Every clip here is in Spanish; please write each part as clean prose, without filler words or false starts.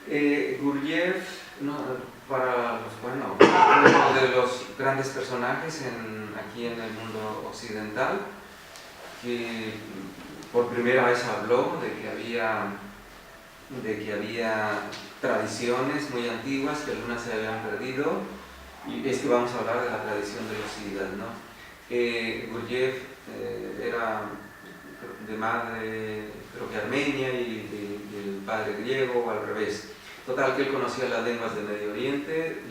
Gurdjieff, no, bueno, uno de los grandes personajes aquí en el mundo occidental, que por primera vez habló de que había tradiciones muy antiguas, que algunas se habían perdido, y es que vamos a hablar de la tradición de los Siddhas, ¿no? Gurdjieff era de madre, creo que armenia, y el padre griego, o al revés. Total, que él conocía las lenguas del Medio Oriente,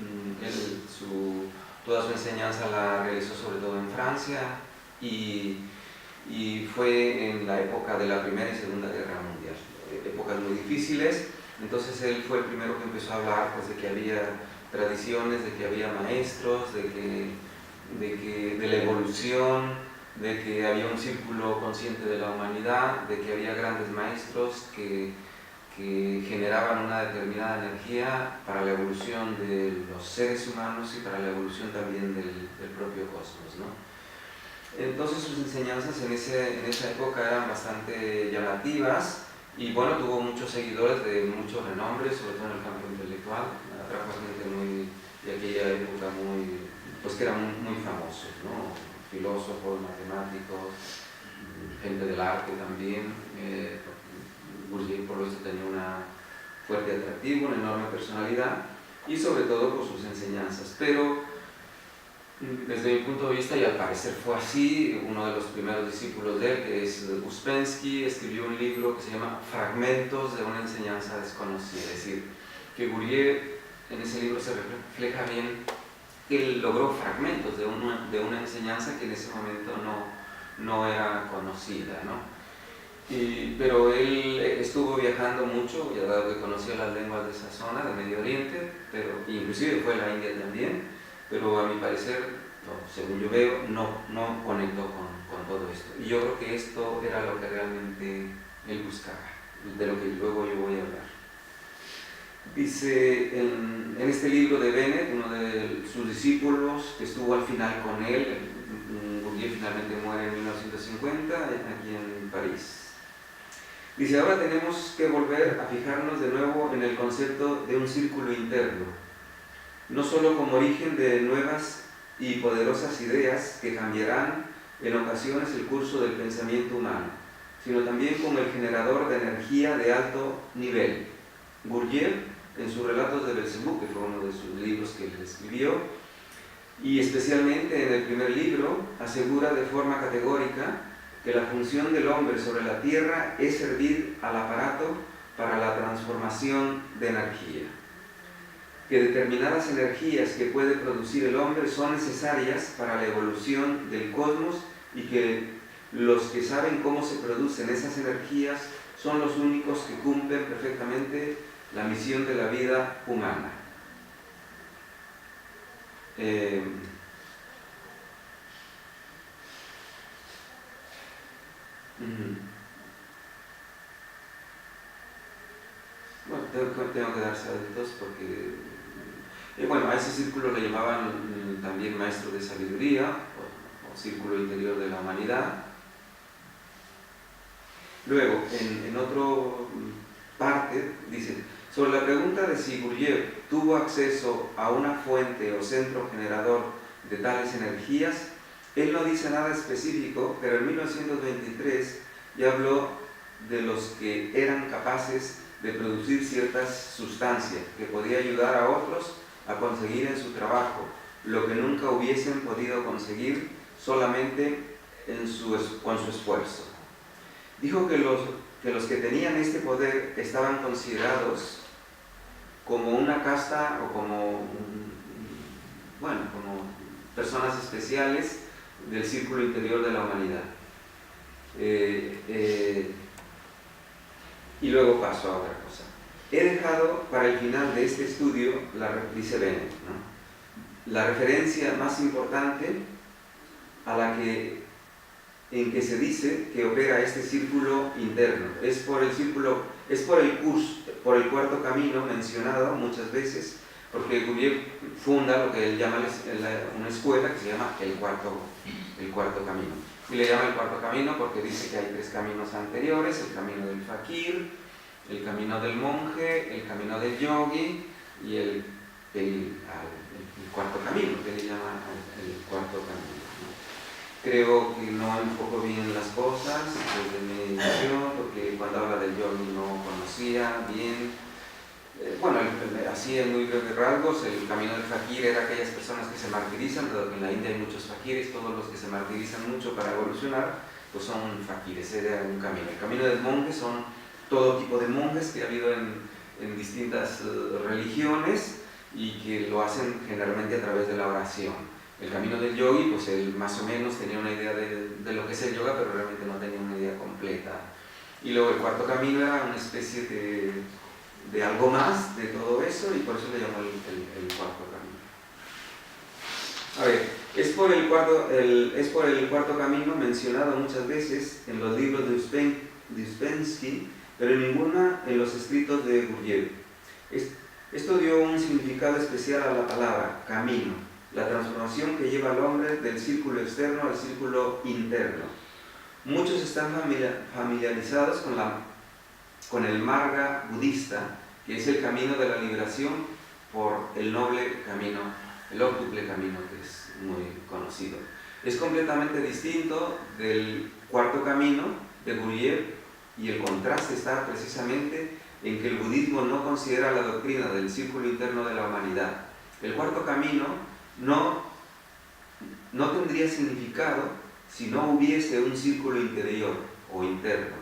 toda su enseñanza la realizó sobre todo en Francia, y fue en la época de la Primera y Segunda Guerra Mundial, épocas muy difíciles. Entonces él fue el primero que empezó a hablar, pues, de que había tradiciones, de que había maestros, de la evolución, de que había un círculo consciente de la humanidad, de que había grandes maestros que generaban una determinada energía para la evolución de los seres humanos y para la evolución también del propio cosmos, ¿no? Entonces sus enseñanzas en esa época eran bastante llamativas, y bueno, tuvo muchos seguidores de mucho renombre, sobre todo en el campo intelectual. Atrajo a gente de aquella época pues que eran muy famosos, ¿no? Filósofos, matemáticos, gente del arte también. Gurdjieff, por lo visto, tenía un fuerte atractivo, una enorme personalidad, y sobre todo por sus enseñanzas. Pero desde mi punto de vista, y al parecer fue así, uno de los primeros discípulos de él, que es Uspensky, escribió un libro que se llama Fragmentos de una enseñanza desconocida. Es decir, que Gurdjieff en ese libro se refleja bien que él logró fragmentos de una enseñanza que en ese momento no era conocida, ¿no? Pero él estuvo viajando mucho, ya dado que conocía las lenguas de esa zona, de Medio Oriente, pero inclusive fue a la India también, pero a mi parecer, según yo veo, no conectó con todo esto. Y yo creo que esto era lo que realmente él buscaba, de lo que luego yo voy a hablar. Dice en este libro de Bennett, uno de sus discípulos que estuvo al final con él, Gurdjieff finalmente muere en 1950, aquí en París. Dice: ahora tenemos que volver a fijarnos de nuevo en el concepto de un círculo interno, no solo como origen de nuevas y poderosas ideas que cambiarán en ocasiones el curso del pensamiento humano, sino también como el generador de energía de alto nivel. Gurdjieff, en sus relatos de Belcebú, que fue uno de sus libros que él escribió, y especialmente en el primer libro, asegura de forma categórica que la función del hombre sobre la tierra es servir al aparato para la transformación de energía, que determinadas energías que puede producir el hombre son necesarias para la evolución del cosmos, y que los que saben cómo se producen esas energías son los únicos que cumplen perfectamente la misión de la vida humana. Bueno, tengo que dar saltos porque bueno, a ese círculo le llamaban también maestro de sabiduría, o círculo interior de la humanidad. Luego, en otra parte, dice: sobre la pregunta de si Gurdjieff tuvo acceso a una fuente o centro generador de tales energías, él no dice nada específico, pero en 1923 ya habló de los que eran capaces de producir ciertas sustancias que podía ayudar a otros a conseguir en su trabajo lo que nunca hubiesen podido conseguir solamente con su esfuerzo. Dijo que los que tenían este poder estaban considerados como una casta, o como personas especiales del círculo interior de la humanidad. Y luego paso a otra cosa. He dejado para el final de este estudio, dice Bennett, ¿no?, la referencia más importante en que se dice que opera este círculo interno. Es por el cuarto camino mencionado muchas veces, porque Gurdjieff funda lo que él llama una escuela que se llama el cuarto camino. Y le llama el cuarto camino porque dice que hay tres caminos anteriores: el camino del fakir, el camino del monje, el camino del yogi y el cuarto camino, que le llaman el cuarto camino, ¿no? Creo que no enfoco bien las cosas desde mi inicio, porque cuando habla del yogi no conocía bien. Bueno, así en muy breves rasgos, el camino del fakir era aquellas personas que se martirizan, dado que en la India hay muchos fakires, todos los que se martirizan mucho para evolucionar, pues son fakires, era un camino. El camino del monje son todo tipo de monjes que ha habido en distintas religiones y que lo hacen generalmente a través de la oración. El camino del yogi, pues él más o menos tenía una idea de lo que es el yoga, pero realmente no tenía una idea completa. Y luego el cuarto camino era una especie de algo más de todo eso, y por eso le llamó el cuarto camino. A ver, es por el cuarto camino mencionado muchas veces en los libros de Uspensky, pero ninguna en los escritos de Gurdjieff. Esto dio un significado especial a la palabra camino, la transformación que lleva al hombre del círculo externo al círculo interno. Muchos están familiarizados con el marga budista, que es el camino de la liberación por el noble camino, el óctuple camino, que es muy conocido. Es completamente distinto del cuarto camino de Gurdjieff, y el contraste está precisamente en que el budismo no considera la doctrina del círculo interno de la humanidad. El cuarto camino no tendría significado si no hubiese un círculo interior o interno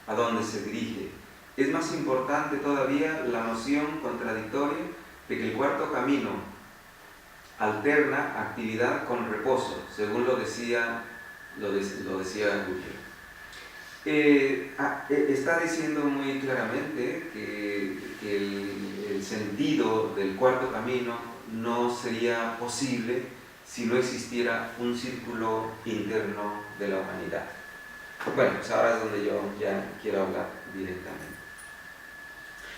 a donde se dirige. Es más importante todavía la noción contradictoria de que el cuarto camino alterna actividad con reposo, según lo decía Gurdjieff. Está diciendo muy claramente que el sentido del cuarto camino no sería posible si no existiera un círculo interno de la humanidad. Bueno, pues ahora es donde yo ya quiero hablar directamente.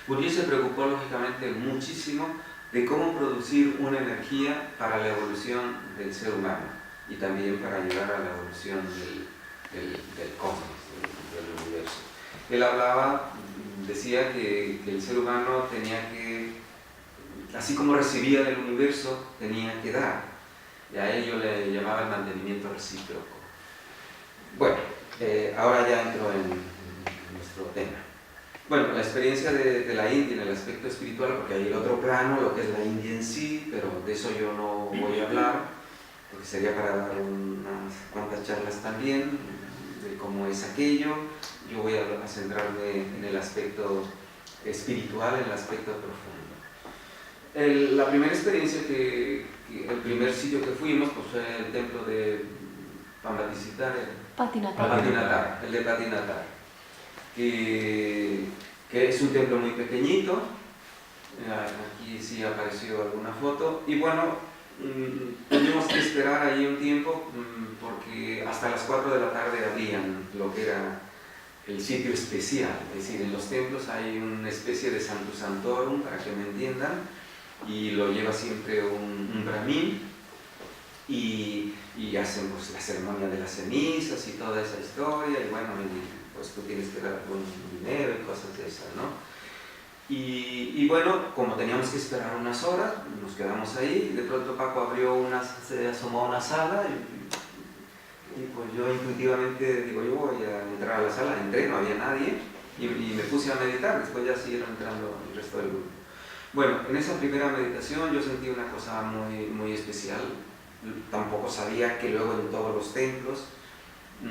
Gurdjieff se preocupó lógicamente muchísimo de cómo producir una energía para la evolución del ser humano y también para ayudar a la evolución del cosmos, del universo. Él decía que el ser humano tenía que, así como recibía del universo, tenía que dar. Y a ello le llamaba el mantenimiento recíproco. Bueno, ahora ya entro en nuestro tema. Bueno, la experiencia de la India en el aspecto espiritual, porque hay el otro plano, lo que es la India en sí, pero de eso yo no voy a hablar, porque sería para dar unas cuantas charlas también de cómo es aquello. Yo voy a centrarme en el aspecto espiritual, en el aspecto profundo. La primera experiencia el primer sitio que fuimos, pues fue el templo de Patinatar, el de Patinatar, que es un templo muy pequeñito. Aquí sí apareció alguna foto, y bueno, tuvimos que esperar ahí un tiempo porque hasta las 4 de la tarde abrían lo que era el sitio especial. Es decir, en los templos hay una especie de Sanctus Sanctorum, para que me entiendan, y lo lleva siempre un brahmin, y hacen pues la ceremonia de las cenizas y toda esa historia, y bueno, pues tú tienes que dar algún dinero y cosas de esas, ¿no? Y bueno, como teníamos que esperar unas horas, nos quedamos ahí, y de pronto Paco se asomó a una sala, y pues yo intuitivamente digo, yo voy a entrar a la sala. Entré, no había nadie, y me puse a meditar. Después ya siguieron entrando el resto del grupo. Bueno, en esa primera meditación yo sentí una cosa muy, muy especial. Tampoco sabía que luego en todos los templos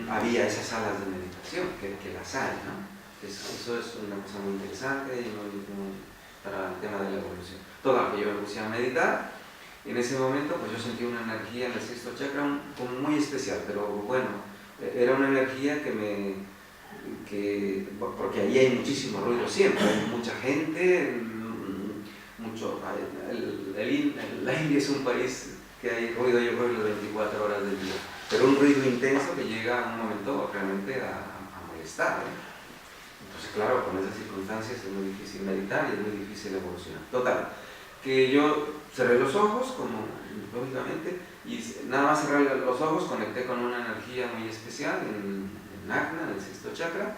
había esas salas de meditación, que las hay, ¿no? Eso es una cosa muy interesante y muy para el tema de la evolución. Toda que yo me puse a meditar, en ese momento pues yo sentí una energía en el sexto chakra como muy especial, pero bueno, era una energía porque allí hay muchísimo ruido siempre, hay mucha gente, la India es un país que hay ruido, yo creo, las 24 horas del día, pero un ruido intenso que llega a un momento realmente a molestar, ¿eh? Entonces, claro, con esas circunstancias es muy difícil meditar y es muy difícil evolucionar. Total, que yo cerré los ojos, como lógicamente, y nada más cerrar los ojos conecté con una energía muy especial en Ajna, en el sexto chakra,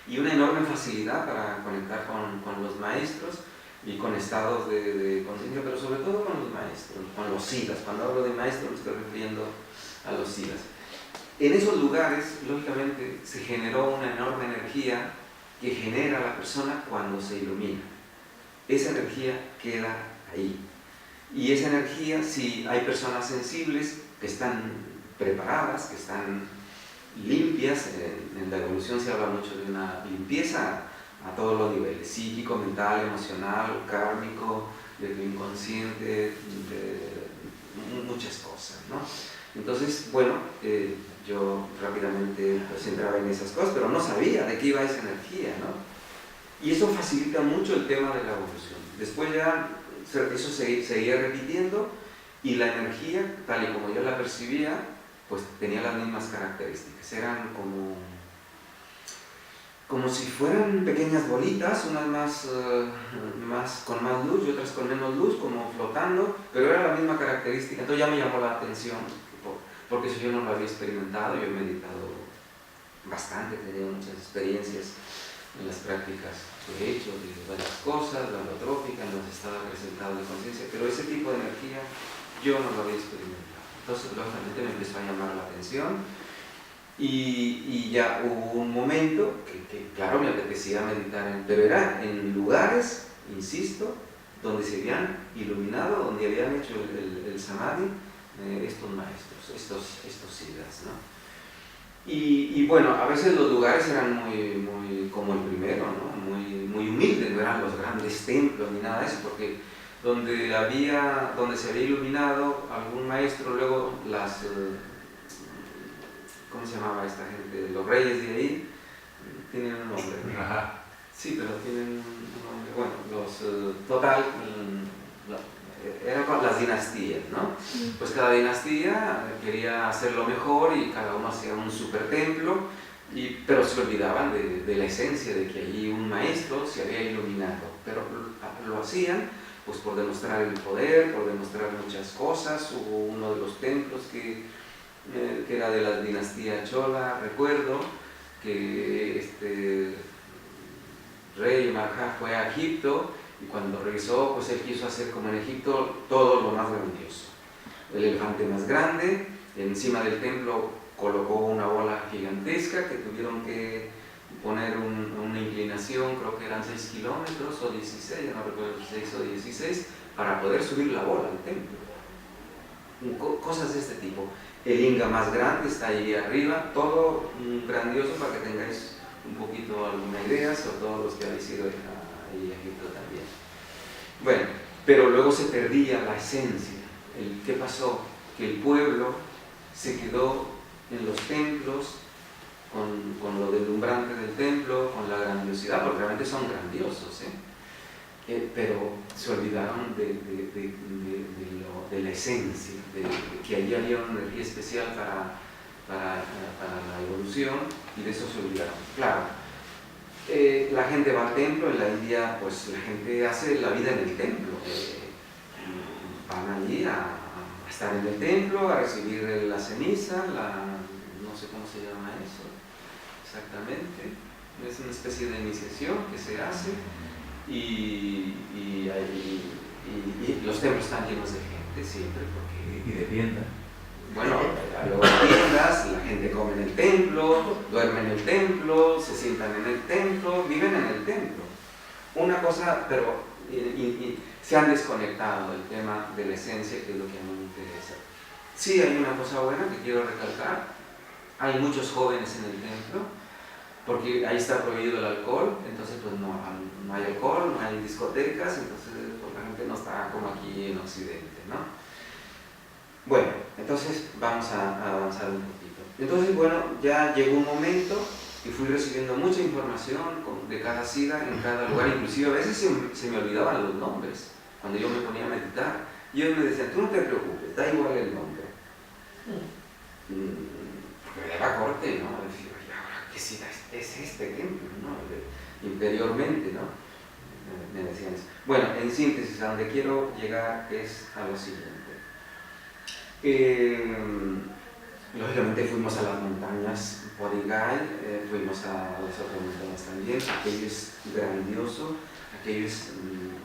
y una enorme facilidad para conectar con los maestros y con estados de conciencia, pero sobre todo con los maestros, con los siddhas. Cuando hablo de maestros me estoy refiriendo a los siddhas. En esos lugares, lógicamente, se generó una enorme energía que genera a la persona cuando se ilumina. Esa energía queda ahí. Y esa energía, si hay personas sensibles que están preparadas, que están limpias, en la evolución se habla mucho de una limpieza a todos los niveles, psíquico, mental, emocional, kármico, de tu inconsciente, de muchas cosas, ¿no? Entonces, bueno, yo rápidamente pues entraba en esas cosas, pero no sabía de qué iba esa energía, ¿no? Y eso facilita mucho el tema de la evolución. Después ya eso seguía repitiendo y la energía, tal y como yo la percibía, pues tenía las mismas características. Eran como si fueran pequeñas bolitas, unas con más luz y otras con menos luz, como flotando, pero era la misma característica. Entonces ya me llamó la atención, porque eso yo no lo había experimentado. Yo he meditado bastante, he tenido muchas experiencias en las prácticas que he hecho, de varias cosas, la holotrópica, en los estados presentados de conciencia, pero ese tipo de energía yo no lo había experimentado. Entonces, lógicamente, me empezó a llamar la atención y ya hubo un momento que claro, me apetecía meditar, pero era en lugares, insisto, donde se habían iluminado, donde habían hecho el samadhi estos maestros, estos siddhas, ¿no? Y bueno, a veces los lugares eran muy como el primero, ¿no? Muy humildes, no eran los grandes templos ni nada de eso, porque donde se había iluminado algún maestro, luego ¿cómo se llamaba esta gente? Los reyes de ahí tienen un nombre. Sí, pero tienen un nombre. Bueno, eran las dinastías, ¿no? Pues cada dinastía quería hacerlo mejor y cada uno hacía un super templo, pero se olvidaban de la esencia de que allí un maestro se había iluminado, pero lo hacían pues por demostrar el poder, por demostrar muchas cosas. Hubo uno de los templos que era de la dinastía Chola, recuerdo que este rey Maharaj fue a Egipto y cuando regresó pues él quiso hacer como en Egipto todo lo más grandioso, el elefante más grande, encima del templo colocó una bola gigantesca que tuvieron que poner una inclinación, creo que eran 6 kilómetros o 16, ya no recuerdo, 6 o 16, para poder subir la bola al templo. Cosas de este tipo. El linga más grande está ahí arriba, todo grandioso para que tengáis un poquito alguna idea, sobre todo los que habéis ido ahí a Egipto también. Bueno, pero luego se perdía la esencia. ¿Qué pasó? Que el pueblo se quedó en los templos, con lo deslumbrante del templo, con la grandiosidad, porque realmente son grandiosos, pero se olvidaron de la esencia, de que allí había una energía especial para la evolución, y de eso se olvidaron. Claro, la gente va al templo, en la India pues la gente hace la vida en el templo, van allí a estar en el templo, a recibir la ceniza, no sé cómo se llama eso exactamente, es una especie de iniciación que se hace, y los templos están llenos de gente siempre, porque... Y de tiendas. Bueno, luego hay tiendas, la gente come en el templo, duerme en el templo, se sientan en el templo, viven en el templo. Una cosa, pero se han desconectado del tema de la esencia, que es lo que a mí me interesa. Sí, hay una cosa buena que quiero recalcar: hay muchos jóvenes en el templo, porque ahí está prohibido el alcohol, entonces pues no hay alcohol, no hay discotecas, entonces pues, la gente no está como aquí en Occidente, ¿no? Bueno, entonces vamos a avanzar un poquito. Entonces, bueno, ya llegó un momento que fui recibiendo mucha información de cada siddha en cada lugar, inclusive a veces se me olvidaban los nombres cuando yo me ponía a meditar, y ellos me decían: tú no te preocupes, da igual el nombre. Porque me daba corte, ¿no? Decía: ¿qué siddha es este templo, ¿no? Interiormente, ¿no? Me decían eso. Bueno, en síntesis, a donde quiero llegar es a lo siguiente. Lógicamente fuimos a las montañas Podigay, fuimos a las otras montañas también. Aquello es grandioso, aquello es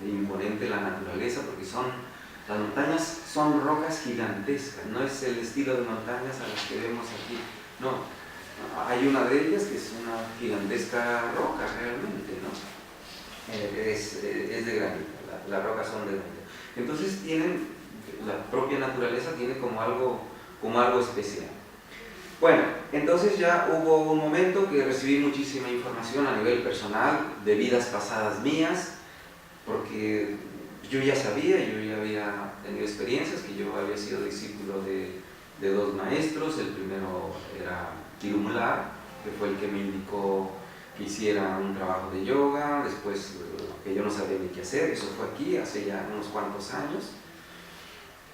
imponente, la naturaleza, porque las montañas son rocas gigantescas, no es el estilo de montañas a las que vemos aquí, no. Hay una de ellas que es una gigantesca roca realmente, ¿no? Es de granito, las rocas son de granito. Entonces la propia naturaleza tiene como algo especial. Bueno, entonces ya hubo un momento que recibí muchísima información a nivel personal de vidas pasadas mías, porque yo ya sabía, yo ya había tenido experiencias, que yo había sido discípulo de dos maestros. El primero era Tirumlar, que fue el que me indicó que hiciera un trabajo de yoga, después que yo no sabía ni qué hacer, eso fue aquí hace ya unos cuantos años.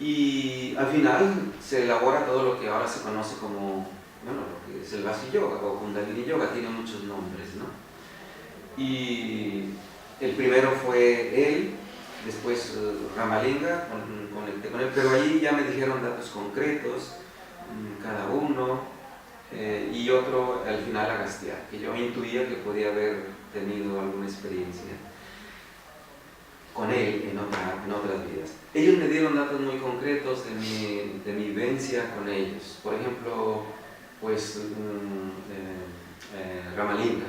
Y al final se elabora todo lo que ahora se conoce como, bueno, lo que es el Vasi Yoga o Kundalini Yoga, tiene muchos nombres, ¿no? Y el primero fue él, después Ramalinga, conecté con él, pero allí ya me dijeron datos concretos, cada uno, y otro al final Agastya, que yo intuía que podía haber tenido alguna experiencia con él en otras vidas. Ellos me dieron datos muy concretos de mi vivencia con ellos. Por ejemplo, pues Ramalinga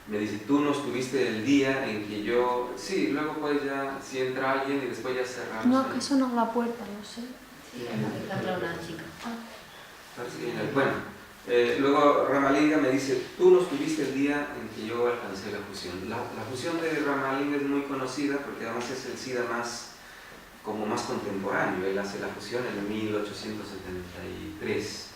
me dice, tú no estuviste el día en que yo... Sí, luego pues ya, si entra alguien y después ya cerramos. No, que sonó la puerta, no sé. Sí, entra una chica. Parece que viene. Bueno, luego Ramalinga me dice, tú no estuviste el día en que yo alcancé la fusión. La fusión de Ramalinga es muy conocida porque además es el Siddha más contemporáneo. Él hace la fusión en 1873.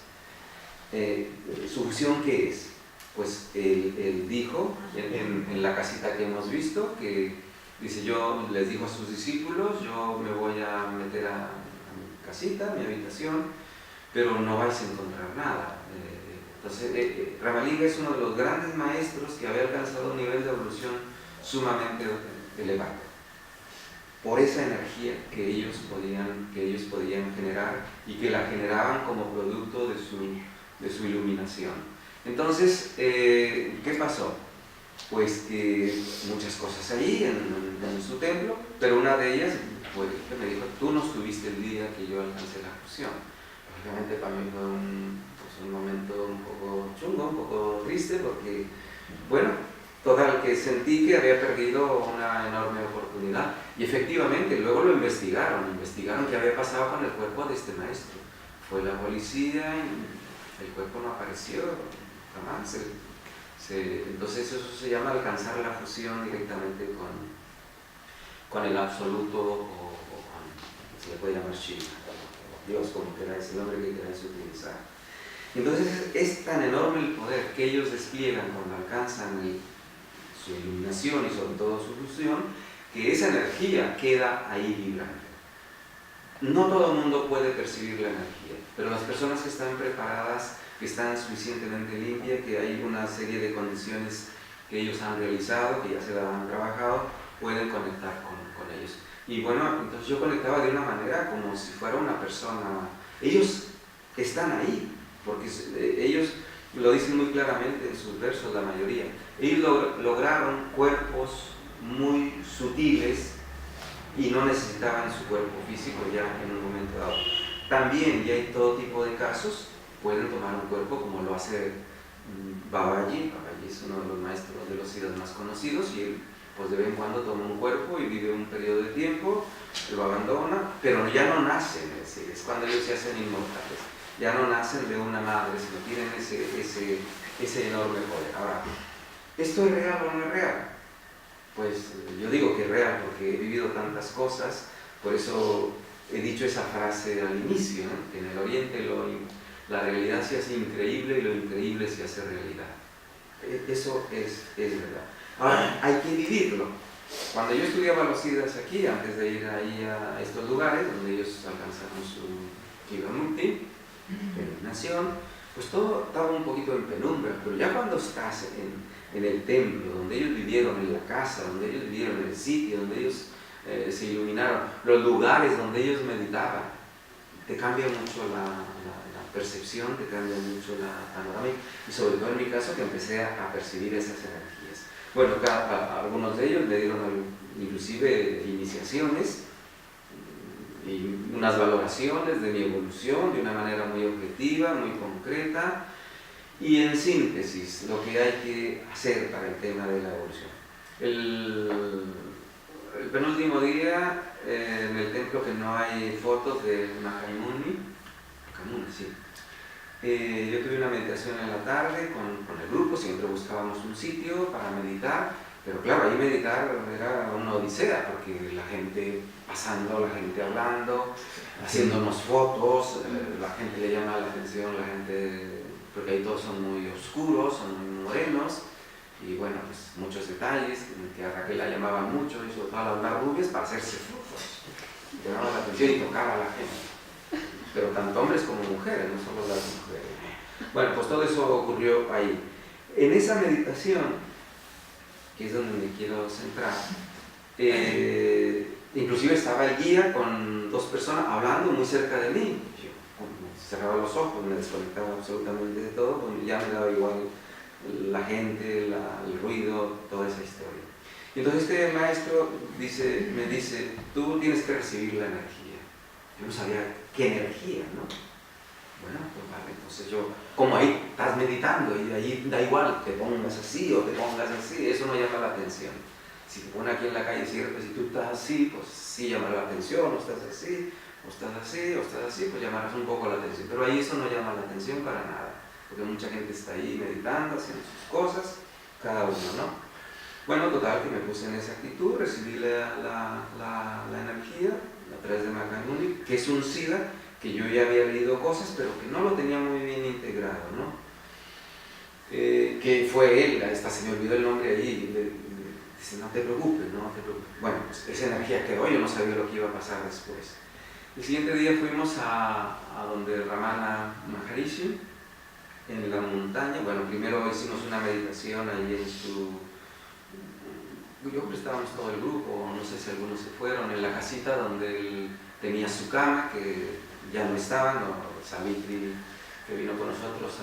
¿Su fusión qué es? Pues él dijo en la casita que hemos visto, que dice, yo les digo a sus discípulos, yo me voy a meter a mi casita, a mi habitación, pero no vais a encontrar nada. Entonces, Ramalinga es uno de los grandes maestros que había alcanzado un nivel de evolución sumamente elevado, por esa energía que ellos podían generar y que la generaban como producto de su iluminación. Entonces, ¿qué pasó? Pues que muchas cosas ahí en su templo, pero una de ellas fue que me dijo, tú no estuviste el día que yo alcancé la fusión. Lógicamente para mí fue un momento un poco chungo, un poco triste, porque, bueno, total, que sentí que había perdido una enorme oportunidad. Y efectivamente, luego lo investigaron qué había pasado con el cuerpo de este maestro. Fue la policía y el cuerpo no apareció jamás. Entonces eso se llama alcanzar la fusión directamente con el absoluto o con, se le puede llamar Shiva, Dios, como queráis, el nombre que queráis utilizar. Entonces es tan enorme el poder que ellos despliegan cuando alcanzan su iluminación y sobre todo su fusión, que esa energía queda ahí vibrante. No todo el mundo puede percibir la energía, pero las personas que están preparadas, que están suficientemente limpias, que hay una serie de condiciones que ellos han realizado, que ya se la han trabajado, pueden conectar con ellos. Y bueno, entonces yo conectaba de una manera como si fuera una persona. Ellos están ahí, porque ellos lo dicen muy claramente en sus versos, la mayoría. Ellos lograron cuerpos muy sutiles y no necesitaban su cuerpo físico ya en un momento dado. También ya hay todo tipo de casos, pueden tomar un cuerpo como lo hace Babaji. Babaji es uno de los maestros de los siddhas más conocidos y él pues de vez en cuando toma un cuerpo y vive un periodo de tiempo, lo abandona, pero ya no nacen, es cuando ellos se hacen inmortales, ya no nacen de una madre, sino tienen ese enorme poder. Ahora, ¿esto es real o no es real? Pues yo digo que es real porque he vivido tantas cosas, por eso he dicho esa frase al inicio, ¿no? Que en el Oriente la realidad se hace increíble y lo increíble se hace realidad. Eso es verdad. Ahora, hay que vivirlo. Cuando yo estudiaba los siddhas aquí, antes de ir ahí a estos lugares donde ellos alcanzaron su Jivamukti, iluminación, pues todo estaba un poquito en penumbra, pero ya cuando estás en el templo, donde ellos vivieron, en la casa, donde ellos vivieron, en el sitio, donde ellos se iluminaron, los lugares donde ellos meditaban, te cambia mucho la percepción, te cambia mucho la panorámica, y sobre todo en mi caso que empecé a percibir esas energías. Bueno, algunos de ellos me dieron inclusive iniciaciones y unas valoraciones de mi evolución de una manera muy objetiva, muy concreta, y en síntesis, lo que hay que hacer para el tema de la evolución. El penúltimo día, en el templo que no hay fotos de Mahamuni, sí. Yo tuve una meditación en la tarde con el grupo, siempre buscábamos un sitio para meditar, pero claro, ahí meditar era una odisea, porque la gente pasando, la gente hablando, haciéndonos fotos, la gente le llama la atención, la gente, porque ahí todos son muy oscuros, son muy morenos, y bueno, pues muchos detalles que a Raquel la llamaba mucho, y sobre todo a las más rubias para hacerse fotos, llamaba la atención y tocaba a la gente, pero tanto hombres como mujeres, no solo las mujeres. Bueno, pues todo eso ocurrió ahí. En esa meditación, que es donde me quiero centrar, inclusive estaba el guía con dos personas hablando muy cerca de mí. Yo cerraba los ojos, me desconectaba absolutamente de todo, pues ya me daba igual la gente, el ruido, toda esa historia. Y entonces este maestro me dice, tú tienes que recibir la energía. Yo no sabía qué energía, ¿no? Bueno, pues vale, entonces yo, como ahí estás meditando y ahí da igual, te pongas así o te pongas así, eso no llama la atención. Si te ponen aquí en la calle, cierto, si tú estás así, pues sí llamará la atención, o estás así, o estás así, o estás así, pues llamarás un poco la atención. Pero ahí eso no llama la atención para nada, porque mucha gente está ahí meditando, haciendo sus cosas, cada uno, ¿no? Bueno, total, que me puse en esa actitud, recibí la energía a través de Mahamuni, que es un Siddha, que yo ya había leído cosas, pero que no lo tenía muy bien integrado, ¿no? Que fue él, hasta se me olvidó el nombre ahí, dice, no te preocupes, no te preocupes. Bueno, pues esa energía quedó, yo no sabía lo que iba a pasar después. El siguiente día fuimos a donde Ramana Maharishi, en la montaña. Bueno, primero hicimos una meditación ahí en su... Yo creo que estábamos todo el grupo, no sé si algunos se fueron, en la casita donde él tenía su cama, que ya no estaban, o Savitri, que vino con nosotros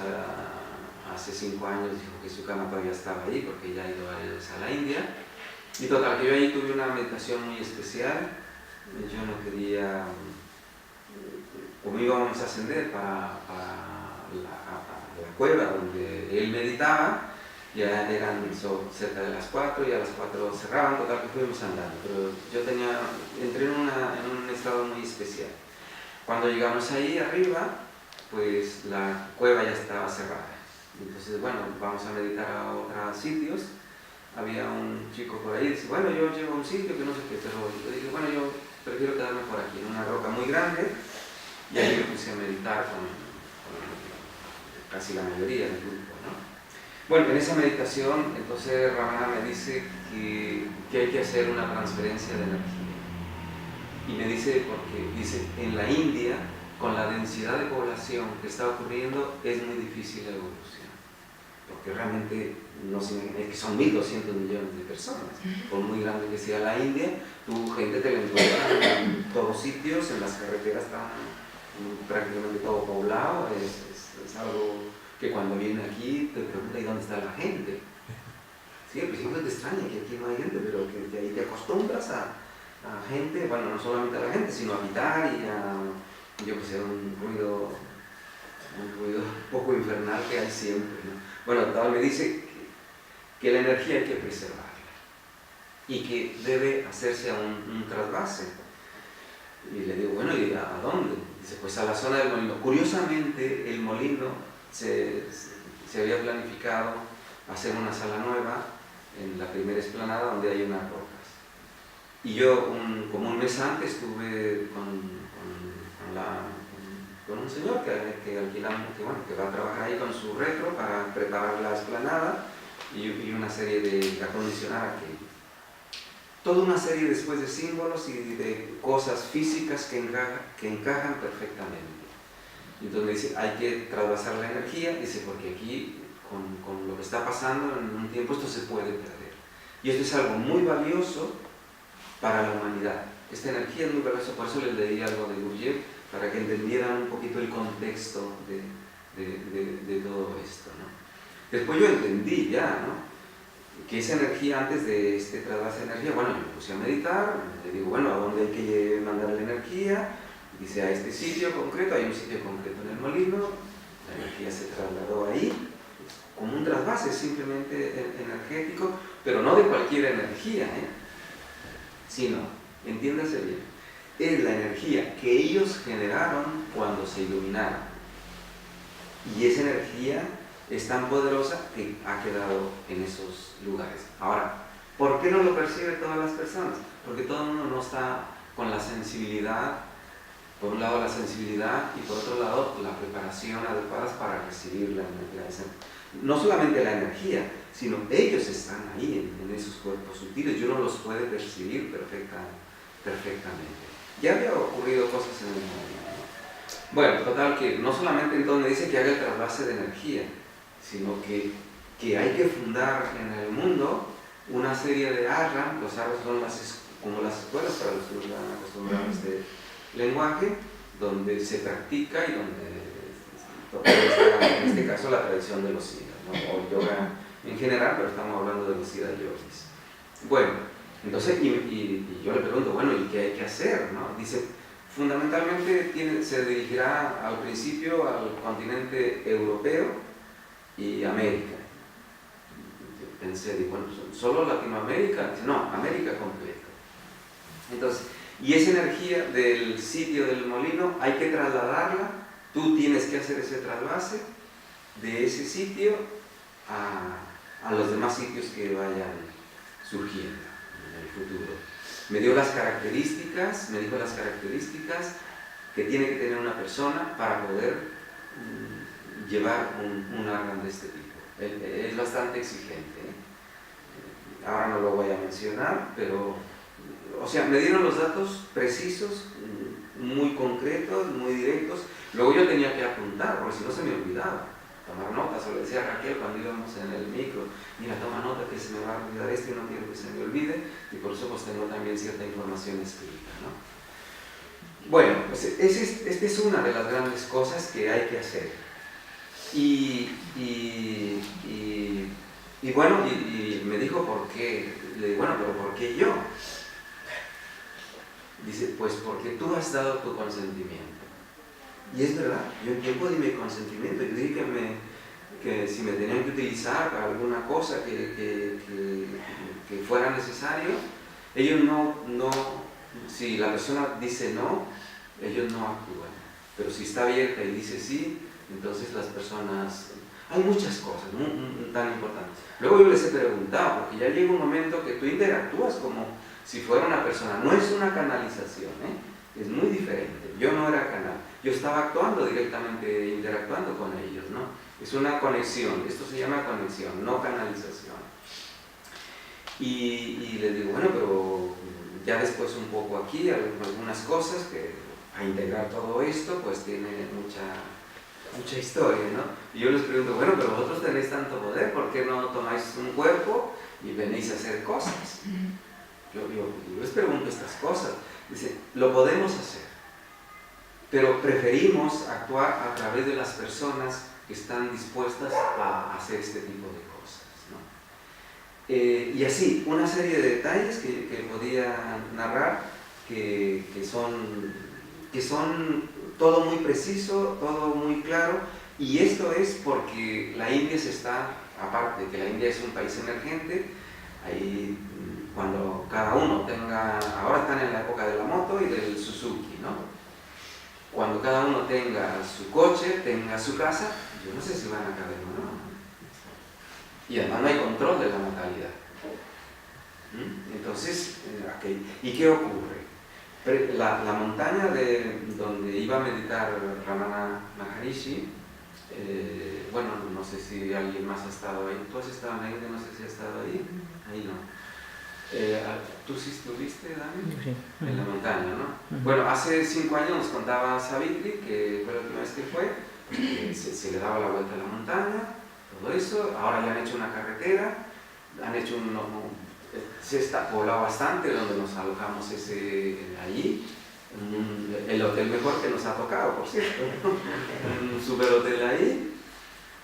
hace 5 años, dijo que su cama todavía estaba ahí, porque ya ha ido varias veces a la India. Y total, que yo ahí tuve una meditación muy especial. Yo no quería, como íbamos a ascender para la cueva donde él meditaba, ya eran cerca de las 4 y a las 4 cerraban, total que fuimos andando, pero yo entré en un estado muy especial. Cuando llegamos ahí arriba, pues la cueva ya estaba cerrada. Entonces, bueno, vamos a meditar a otros sitios. Había un chico por ahí, dice, bueno, yo llego a un sitio que no sé qué, pero yo dije, bueno, yo prefiero quedarme por aquí, en una roca muy grande, y ahí me puse a meditar con casi la mayoría del grupo, ¿no? Bueno, en esa meditación, entonces Ramana me dice que hay que hacer una transferencia de energía. Y me dice, porque dice, en la India, con la densidad de población que está ocurriendo, es muy difícil la evolución. Porque realmente es que son 1.200 millones de personas. Por muy grande que sea la India, tu gente te la encuentra en todos sitios, en las carreteras está prácticamente todo poblado. Es algo que cuando viene aquí te pregunta, ¿y dónde está la gente? Sí, al principio te extraña que aquí no hay gente, pero que ahí te acostumbras a gente, bueno, no solamente a la gente, sino a habitar y a, yo que sé, un ruido poco infernal que hay siempre, ¿no? Bueno, tal me dice que la energía hay que preservarla y que debe hacerse a un trasvase. Y le digo, bueno, ¿y a dónde? Dice, pues a la zona del molino. Curiosamente, el molino se había planificado hacer una sala nueva en la primera explanada donde hay unas rocas. Y yo, como un mes antes, estuve con un señor que alquilamos, que va a trabajar ahí con su retro para preparar la explanada y una serie de acondicionar aquello. Toda una serie después de símbolos y de cosas físicas que encajan perfectamente. Y entonces me dice, hay que trasvasar la energía, dice, porque aquí, con lo que está pasando en un tiempo, esto se puede perder. Y esto es algo muy valioso para la humanidad. Esta energía es muy valiosa, por eso les leí algo de Gurdjieff, para que entendieran un poquito el contexto de todo esto, ¿no? Después yo entendí ya, ¿no?, que esa energía, antes de este trasvase de energía, bueno, yo me puse a meditar, le digo, bueno, ¿a dónde hay que mandar la energía? Dice, a este sitio concreto, hay un sitio concreto en el molino, la energía se trasladó ahí, como un trasvase simplemente energético, pero no de cualquier energía, sino, entiéndase bien, es la energía que ellos generaron cuando se iluminaron. Y esa energía es tan poderosa que ha quedado en esos lugares. Ahora, ¿por qué no lo perciben todas las personas? Porque todo el mundo no está con la sensibilidad, por un lado la sensibilidad y por otro lado la preparación adecuada para recibir la energía. No solamente la energía, sino ellos están ahí en esos cuerpos sutiles, yo no los puedo percibir perfectamente. Ya había ocurrido cosas en el mundo, ¿no? Bueno, total, que no solamente entonces me dice que haga el trasvase de energía, sino que hay que fundar en el mundo una serie de ashram. Los ashram son como las escuelas para los que están acostumbrados a este lenguaje, donde se practica y donde está, en este caso, la tradición de los siddhas, ¿no?, o yoga en general, pero estamos hablando de los siddha yogis. Bueno, entonces, y yo le pregunto, bueno, ¿y qué hay que hacer, no? Dice, fundamentalmente se dirigirá al principio al continente europeo y América. Pensé, digo, bueno, ¿solo Latinoamérica? Dice, no, América completa. Entonces, y esa energía del sitio del molino hay que trasladarla, tú tienes que hacer ese trasvase de ese sitio a los demás sitios que vayan surgiendo en el futuro. Me dijo las características que tiene que tener una persona para poder llevar un ashram de este tipo. Es bastante exigente, ¿eh? Ahora no lo voy a mencionar, pero, o sea, me dieron los datos precisos, muy concretos, muy directos. Luego yo tenía que apuntar, porque si no se me olvidaba, tomar notas. O le decía a Raquel cuando íbamos en el micro, mira, toma nota que se me va a olvidar esto y no quiero que se me olvide, y por eso pues tengo también cierta información escrita, ¿no? Bueno, pues esta es una de las grandes cosas que hay que hacer. Y bueno, y me dijo, ¿por qué? Le digo, bueno, pero ¿por qué yo? Dice, pues porque tú has dado tu consentimiento. Y es verdad, yo di mi consentimiento. Yo dije que si me tenían que utilizar para alguna cosa que fuera necesario, ellos si la persona dice no, ellos no actúan. Pero si está abierta y dice sí, entonces las personas... Hay muchas cosas tan importantes. Luego yo les he preguntado, porque ya llega un momento que tú interactúas como si fuera una persona. No es una canalización, es muy diferente. Yo no era canal, yo estaba actuando directamente, interactuando con ellos, ¿no? Es una conexión, esto se llama conexión, no canalización. Y les digo, bueno, pero ya después un poco aquí, algunas cosas que a integrar todo esto, pues tiene mucha historia, ¿no? Y yo les pregunto, bueno, pero vosotros tenéis tanto poder, ¿por qué no tomáis un cuerpo y venís a hacer cosas? Yo les pregunto estas cosas. Dice, lo podemos hacer, pero preferimos actuar a través de las personas que están dispuestas a hacer este tipo de cosas, ¿no? Y así, una serie de detalles que podía narrar que son todo muy preciso, todo muy claro, y esto es porque la India aparte de que la India es un país emergente, ahí cuando cada uno ahora están en la época de la moto y del Suzuki, ¿no? Cuando cada uno tenga su coche, tenga su casa, yo no sé si van a caber o no. Y además no hay control de la natalidad. Entonces, ¿y qué ocurre? La montaña donde iba a meditar Ramana Maharishi, bueno, no sé si alguien más ha estado ahí. ¿Tú has estado en India? No sé si has estado ahí. Ahí no. ¿Tú sí estuviste, Dani? Sí. En la montaña, ¿no? Bueno, hace 5 años nos contaba Savitri, que fue la última vez que fue, se le daba la vuelta a la montaña, todo eso. Ahora ya han hecho una carretera, han hecho se está poblado bastante, donde nos alojamos allí. El hotel mejor que nos ha tocado, por cierto. Un super hotel ahí.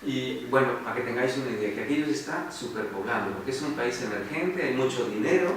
Y bueno, para que tengáis una idea, que aquello está superpoblado, porque es un país emergente, hay mucho dinero,